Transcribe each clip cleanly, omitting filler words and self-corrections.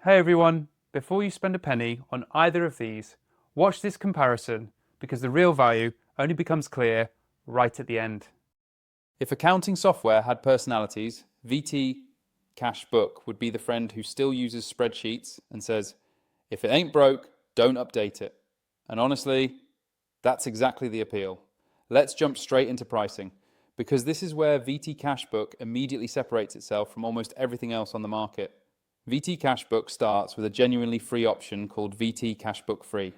Hey everyone, before you spend a penny on either of these, watch this comparison because the real value only becomes clear right at the end. If accounting software had personalities, VT Cash Book would be the friend who still uses spreadsheets and says, if it ain't broke, don't update it. And honestly, that's exactly the appeal. Let's jump straight into pricing, because this is where VT Cashbook immediately separates itself from almost everything else on the market. VT Cashbook starts with a genuinely free option called VT Cashbook Free.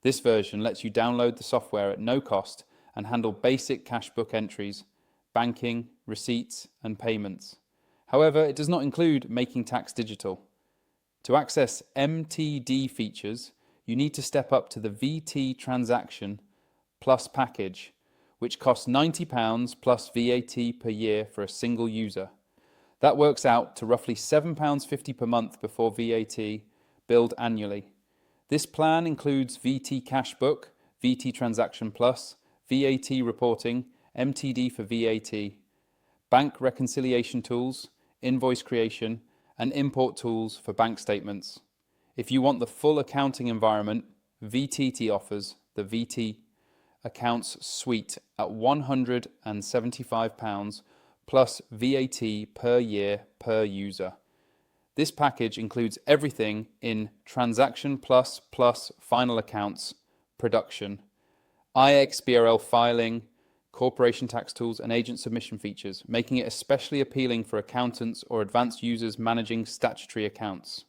This version lets you download the software at no cost and handle basic cashbook entries, banking, receipts, and payments. However, it does not include making tax digital. To access MTD features, you need to step up to the VT Transaction Plus package, which costs £90 plus VAT per year for a single user. That works out to roughly £7.50 per month before VAT, billed annually. This plan includes VT Cashbook, VT Transaction Plus, VAT reporting, MTD for VAT, bank reconciliation tools, invoice creation, and import tools for bank statements. If you want the full accounting environment, VTT offers the VT Accounts Suite at £175 plus VAT per year per user. This package includes everything in Transaction Plus Final Accounts production, IXBRL filing, corporation tax tools, and agent submission features, making it especially appealing for accountants or advanced users managing statutory accounts.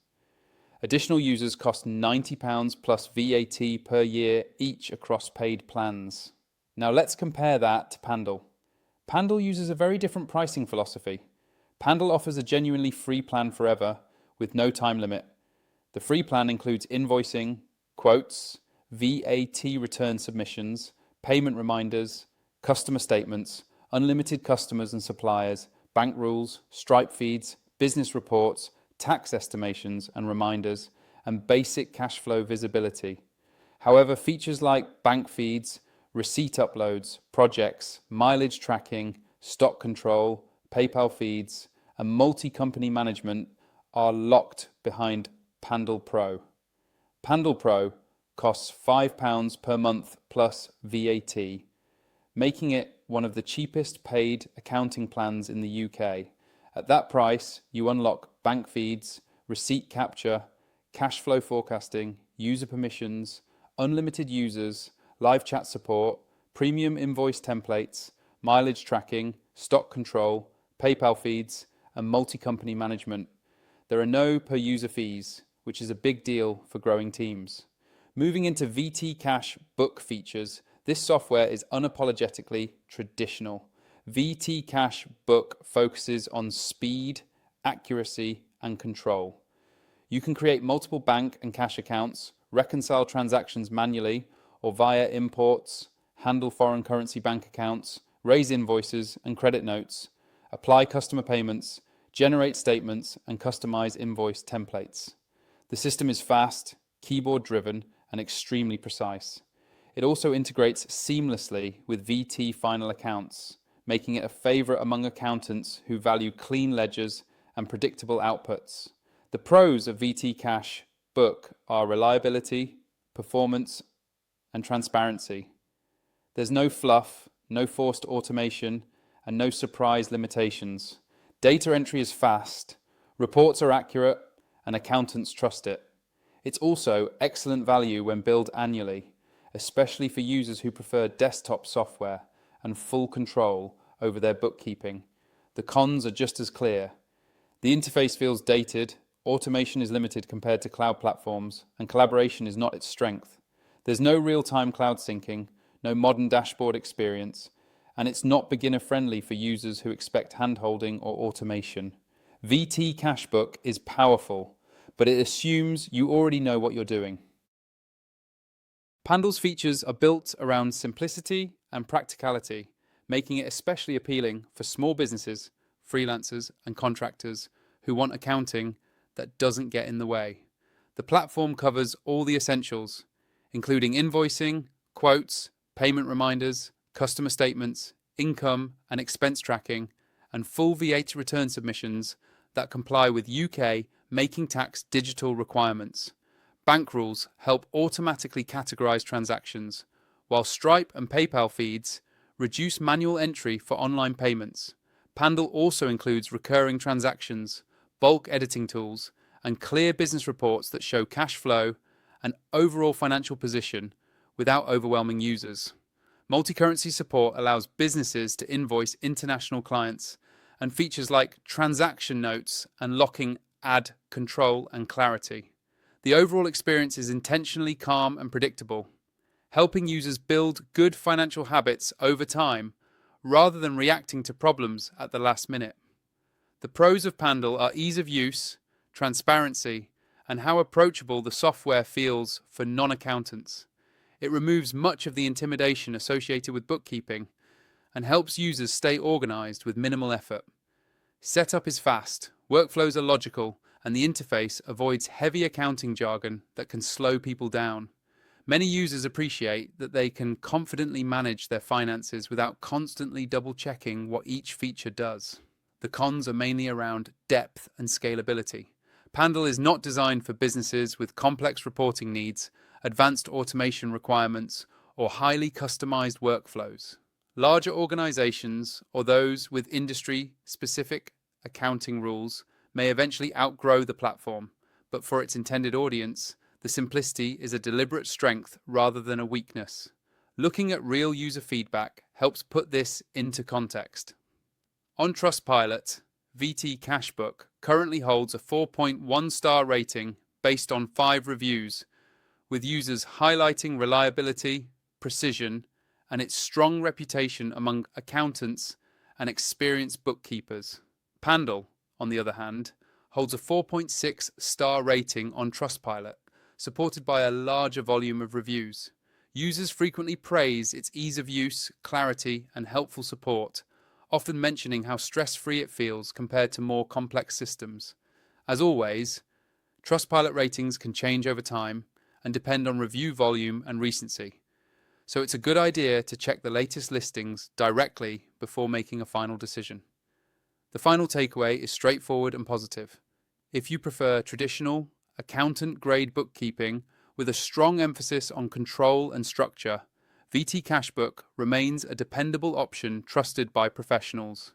Additional users cost £90 plus VAT per year each across paid plans. Now let's compare that to Pandle. Pandle uses a very different pricing philosophy. Pandle offers a genuinely free plan forever with no time limit. The free plan includes invoicing, quotes, VAT return submissions, payment reminders, customer statements, unlimited customers and suppliers, bank rules, Stripe feeds, business reports, tax estimations and reminders, and basic cash flow visibility. However, features like bank feeds, receipt uploads, projects, mileage tracking, stock control, PayPal feeds, and multi-company management are locked behind Pandle Pro. Pandle Pro costs £5 per month plus VAT, making it one of the cheapest paid accounting plans in the UK. At that price, you unlock bank feeds, receipt capture, cash flow forecasting, user permissions, unlimited users, live chat support, premium invoice templates, mileage tracking, stock control, PayPal feeds, and multi-company management. There are no per-user fees, which is a big deal for growing teams. Moving into VT Cash Book features, this software is unapologetically traditional. VT Cash Book focuses on speed, accuracy, and control. You can create multiple bank and cash accounts, reconcile transactions manually or via imports, handle foreign currency bank accounts, raise invoices and credit notes, apply customer payments, generate statements, and customize invoice templates. The system is fast, keyboard-driven, and extremely precise. It also integrates seamlessly with VT Final Accounts, making it a favorite among accountants who value clean ledgers and predictable outputs. The pros of VT Cash Book are reliability, performance, and transparency. There's no fluff, no forced automation, and no surprise limitations. Data entry is fast, reports are accurate, and accountants trust it. It's also excellent value when billed annually, especially for users who prefer desktop software and full control over their bookkeeping. The cons are just as clear. The interface feels dated, automation is limited compared to cloud platforms, and collaboration is not its strength. There's no real-time cloud syncing, no modern dashboard experience, and it's not beginner-friendly for users who expect handholding or automation. VT Cashbook is powerful, but it assumes you already know what you're doing. Pandle's features are built around simplicity and practicality, making it especially appealing for small businesses, freelancers, and contractors who want accounting that doesn't get in the way. The platform covers all the essentials, including invoicing, quotes, payment reminders, customer statements, income and expense tracking, and full VAT return submissions that comply with UK making tax digital requirements. Bank rules help automatically categorize transactions, while Stripe and PayPal feeds reduce manual entry for online payments. Pandle also includes recurring transactions, bulk editing tools, and clear business reports that show cash flow and overall financial position without overwhelming users. Multi-currency support allows businesses to invoice international clients, and features like transaction notes and locking add control and clarity. The overall experience is intentionally calm and predictable, helping users build good financial habits over time rather than reacting to problems at the last minute. The pros of Pandle are ease of use, transparency, and how approachable the software feels for non-accountants. It removes much of the intimidation associated with bookkeeping and helps users stay organized with minimal effort. Setup is fast, workflows are logical, and the interface avoids heavy accounting jargon that can slow people down. Many users appreciate that they can confidently manage their finances without constantly double-checking what each feature does. The cons are mainly around depth and scalability. Pandle is not designed for businesses with complex reporting needs, advanced automation requirements, or highly customized workflows. Larger organizations or those with industry-specific accounting rules may eventually outgrow the platform, but for its intended audience, the simplicity is a deliberate strength rather than a weakness. Looking at real user feedback helps put this into context. On Trustpilot, VT Cashbook currently holds a 4.1 star rating based on 5 reviews, with users highlighting reliability, precision, and its strong reputation among accountants and experienced bookkeepers. Pandle, on the other hand, holds a 4.6 star rating on Trustpilot, supported by a larger volume of reviews. Users frequently praise its ease of use, clarity, and helpful support, often mentioning how stress-free it feels compared to more complex systems. As always, Trustpilot ratings can change over time and depend on review volume and recency, so it's a good idea to check the latest listings directly before making a final decision. The final takeaway is straightforward and positive. If you prefer traditional, accountant-grade bookkeeping with a strong emphasis on control and structure, VT Cashbook remains a dependable option trusted by professionals.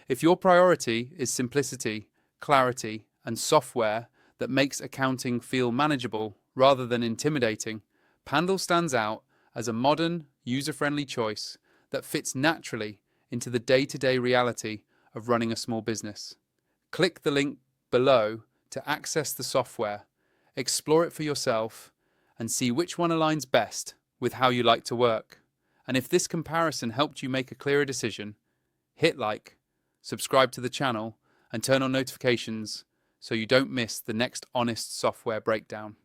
If your priority is simplicity, clarity, and software that makes accounting feel manageable rather than intimidating, Pandle stands out as a modern, user-friendly choice that fits naturally into the day-to-day reality of running a small business. Click the link below to access the software, explore it for yourself, and see which one aligns best with how you like to work. And if this comparison helped you make a clearer decision, hit like, subscribe to the channel, and turn on notifications so you don't miss the next honest software breakdown.